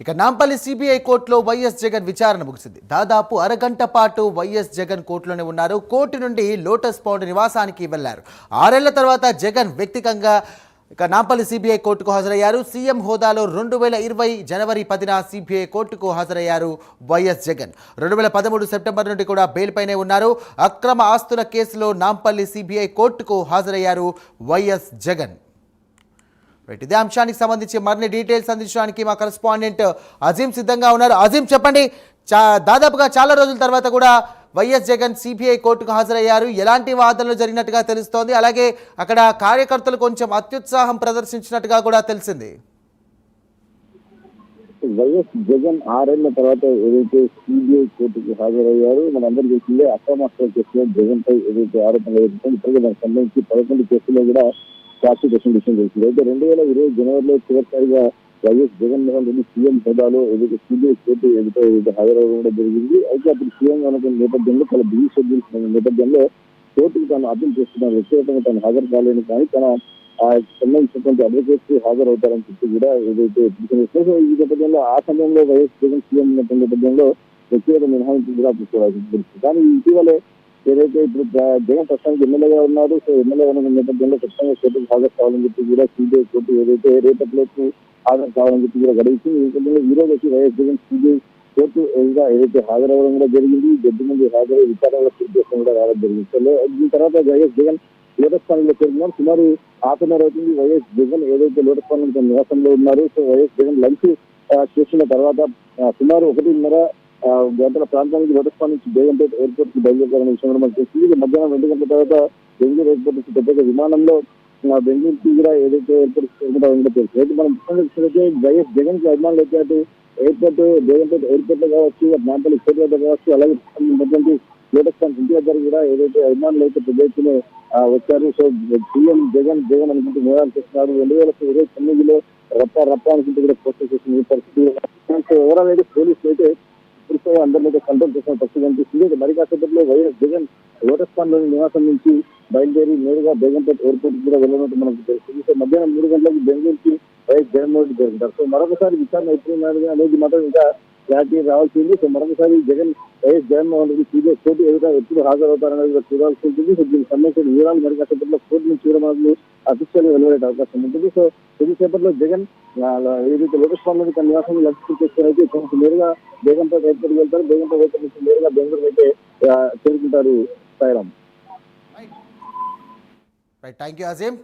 ఇక నాంపల్లి సిబిఐ కోర్టులో వైఎస్ జగన్ విచారణ ముగిసింది. దాదాపు అరగంట పాటు వైఎస్ జగన్ కోర్టులోనే ఉన్నారు. కోర్టు నుండి లోటస్ పాండ్ నివాసానికి వెళ్లారు. 6 ఏళ్ల తర్వాత జగన్ వ్యక్తిగతంగా ఇక నాంపల్లి సిబిఐ కోర్టుకు హాజరయ్యారు. సీఎం హోదాలో 2020 జనవరి 10న సిబిఐ కోర్టుకు హాజరయ్యారు వైఎస్ జగన్. 2013 సెప్టెంబర్ నుండి కూడా బెయిల్ పైనే ఉన్నారు. అక్రమ ఆస్తుల కేసులో నాంపల్లి సిబిఐ కోర్టుకు హాజరయ్యారు వైఎస్ జగన్. ఇదే అంశానికి సంబంధించి మరిన్ని డీటెయిల్స్ అందించడానికి మా కరెస్పాండెంట్ అజీం సిద్ధంగా ఉన్నారు. అజీం, చెప్పండి, దాదాపుగా చాలా రోజుల తర్వాత కూడా వైఎస్ జగన్ సిబిఐ కోర్టుకు హాజరయ్యారు. ఎలాంటి వాదనలు జరిగినట్టుగా తెలుస్తోంది, అలాగే అక్కడ కార్యకర్తలు కొంచెం అత్యుత్సాహం ప్రదర్శించినట్టుగా కూడా తెలిసింది. వైఎస్ జగన్ 6 ఏళ్ల తర్వాత ఏదైతే సిబిఐ కోర్టుకు హాజరయ్యారు, మనందరికీ తెలిసిందే అక్రమాస్తుల కేసులో జగన్ పై ఏదైతే ఆరోపణలు ఇప్పటికే దానికి సంబంధించి 11 కేసుల్లో కూడా ప్రాసిక్యూషన్ విషయం తెలిసింది. అయితే 2020 జనవరిలో చివరిసారిగా వైఎస్ జగన్మోహన్ రెడ్డి సీఎం హోదాలో ఏదైతే సిబిఐ కోర్టు ఏదైతే హాజరవ్వడం జరిగింది. అయితే అప్పుడు సీఎం అనుకున్న నేపథ్యంలో తన బిజీ షెడ్యూల్ నేపథ్యంలో కోర్టుకు తాను అప్పీల్ చేస్తున్న వ్యక్తిగతంగా తాను హాజరు కాలేని కానీ తన సంబంధించినటువంటి అడ్వకేట్స్ హాజరవుతారని చెప్పి కూడా ఏదైతే సో ఈ నేపథ్యంలో ఆ సమయంలో వైఎస్ జగన్ సీఎం ఉన్నటువంటి నేపథ్యంలో వ్యక్తిగత మినహాయింపు కూడా తెలుస్తుంది. కానీ ఇటీవలే ఏదైతే ఇప్పుడు జగన్ ప్రస్తుతానికి ఎమ్మెల్యేగా ఉన్నారు, సో ఎమ్మెల్యే ఉన్న నేపథ్యంలో ఖచ్చితంగా కోర్టుకు హాజరు కావాలని చెప్పి కూడా సిబిఐ కోర్టు ఏదైతే రేపటిలోకి హాజరు కావాలని చెప్పి కూడా గడిచింది. ఈ నేపథ్యంలో ఈ రోజు వచ్చి వైఎస్ జగన్ సిబిఐ కోర్టు ఏదైతే హాజరవ్వడం కూడా జరిగింది. జడ్జి ముందు హాజరై విచారణలో పూర్తి చేసిన కూడా రావడం జరిగింది. సో దీని తర్వాత వైఎస్ జగన్ లోటస్ పాండ్లో చేరుకున్నారు. సుమారు ½ అవుతుంది వైఎస్ జగన్ ఏదైతే లోటస్ పాండ్ నివాసంలో ఉన్నారు. సో వైఎస్ జగన్ లంచ్ చేసిన తర్వాత సుమారు 1:30 గంటల ప్రాంతానికి లోటస్ పాండ్ నుంచి బేగంపేట ఎయిర్పోర్ట్ కి బయలుదేరాలనే విషయం కూడా మనకు తెలిసింది. మధ్యాహ్నం 2 గంటల తర్వాత బెంగళూరు ఎయిర్పోర్ట్ నుంచి ప్రత్యేక విమానంలో బెంగళూరుకి కూడా ఏదైతే ఎయిర్పోర్ట్ చేరుకుంటారో తెలుసు. అయితే మనం చూసినట్లయితే వైఎస్ జగన్ కి అభిమానులు అయితే అటు ఎయిర్పోర్ట్ బేగంపేట ఎయిర్పోర్ట్ లో కావచ్చు, నాంపల్లి కోర్టు వద్ద కావచ్చు, అలాగే లోటస్ పాండ్ ఇంటి దగ్గర కూడా ఏదైతే అభిమానులు అయితే పెద్ద ఎత్తున వచ్చారు. సో సీఎం జగన్ జగన్ అనుకుంటూ నివారణ చేస్తున్నారు. 2029లో రప్ప అనుకుంటూ కూడా పోస్ట్ చేసిన పరిస్థితి. ఓవరాల్ అయితే పోలీసులు అయితే అందరినీ కంట్రోల్ చేసిన పరిస్థితి కనిపిస్తుంది. మరి కాసేపట్లో వైఎస్ జగన్ లోటస్ పాండ్ లోని నివాసం నుంచి బయలుదేరి నేరుగా బేగంపేట ఎయిర్పోర్ట్ కూడా వెళ్ళినట్టు మనకు తెలుస్తుంది. సో మధ్యాహ్నం 3 గంటలకు బెంగళూరుకి వైఎస్ జగన్మోహన్ రెడ్డి జరుగుతారు. సో మరొకసారి విచారణ ఎప్పుడు అనేది మాత్రం ఇంకా క్లారిటీ రావాల్సింది. సో మరొకసారి YS Jaganmohan Reddy CBI court ఎప్పుడు హాజరవుతారనేది చూడాల్సి ఉంటుంది. సో దీనికి సంబంధించిన వివరాలు మరి కాసేపట్లో కోర్టు నుంచి కూడా మనకు అఫీషియల్ గా వెలువడే అవకాశం ఉంటుంది. సో కొద్దిసేపట్లో జగన్ ఏదైతే లోటస్ పాండ్ లోని తన నివాసాన్ని లక్ష్యం చేసుకుని కొంచెం నేరుగా బేగంపేట ఎయిర్పోర్ట్ వెళ్తారు. బేగంపేట ఎయిర్పోర్ట్ నుంచి నేరుగా బెంగళూరు అయితే చేరుకుంటారు. సాయిరామ్. Thank you Azeem.